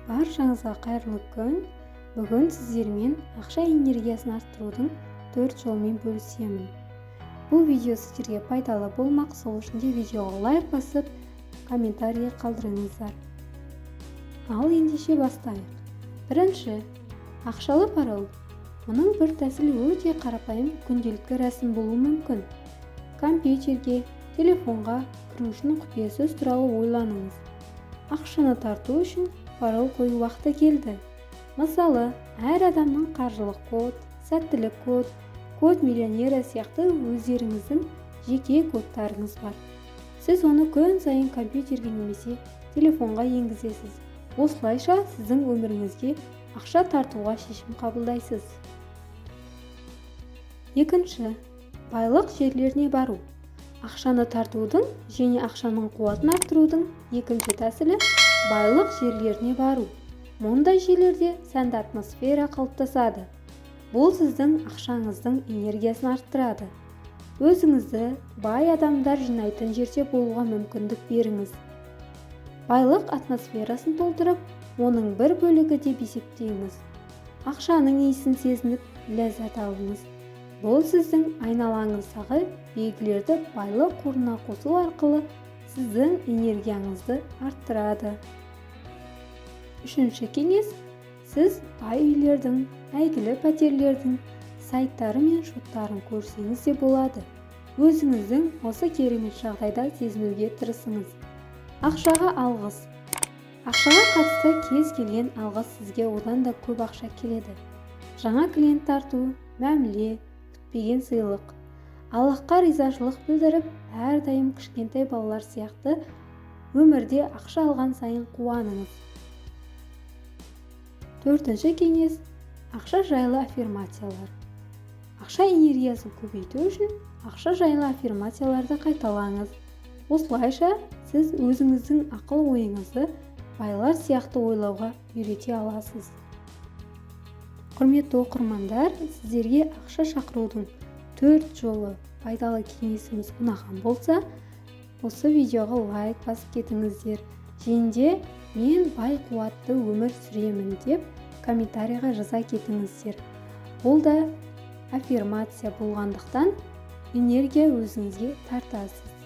Баршаңызға қайырлы күн. Бүгін сіздермен ақша энергиясын арттырудың 4 жолымен бөлісемін. Бұл видео сіздерге пайдалы болмақ, сол үшін де видеоға лайк басып, комментарий қалдырыңыздар. Ал ендеше бастайық. Бірінші, ақшалы пароль. Мұның бір тәсілі өте қарапайым, күнделікті рәсім болуы мүмкін. Компьютерге, телефонға кіру үшін құпия сөз туралы ойланыңыз. Ақшаны тарту үшін пароль қою уақыты келді. Мысалы, әр адамның қаржылық код, сәттілік код, код миллионері сияқты өздеріңіздің жеке кодтарыңыз бар. Сіз оны күн сайын компьютерге немесе телефонға енгізесіз. Осылайша сіздің өміріңізге ақша тартуға шешім қабылдайсыз. Екінші, байлық жерлеріне бару. Ақшаны тартудың және ақшаның қуатын арттырудың екінші тәсілі байлық жерлеріне бару. Мұндай жерлерде сәнді атмосфера қалыптасады. Бұл сіздің ақшаңыздың энергиясын арттырады. Өзіңізді бай адамдар жинайтын жерде болуға мүмкіндік беріңіз. Байлық атмосферасын толтырып, оның бір бөлігі деп есептеңіз. Ақшаның иісін сезініп, ләззат алыңыз. Бұл сіздің айналаңыздағы белгілерді байлық қорына қосу арқылы сіздің энергияңызды арттырады. Үшінші кеңес, сіз бай үйлердің, әйгілі пәтерлердің сайттары мен шоттарын көрсеңіз де болады. Өзіңіздің осы керемет жағдайда сезінуге тырысыңыз. Ақшаға алғыс. Ақшаға қатысты кез келген алғыс сізге одан да көп ақша келеді. Жаңа клиент тарту, мәміле, күтпеген сыйлық. Аллахқа ризашылық білдіріп, әрдайым кішкентай балалар сияқты өмірде ақша алған сайын қуаныңыз. Төртінші кеңес, ақша жайлы аффирмациялар. Ақша энергиясын көбейту үшін ақша жайлы аффирмацияларды қайталаңыз. Осылайша сіз өзіңіздің ақыл ойыңызды байлар сияқты ойлауға үйрете аласыз. Құрметті оқырмандар, сіздерге ақша шақырудың 4 жолы пайдалы кеңесіміз ұнаған болса, осы видеоға лайк басып кетіңіздер. Және мен бай қуатты өмір сүремін деп комментарийға жаза кетіңіздер. Бұл да аффирмация болғандықтан энергия өзіңізге тартасыз.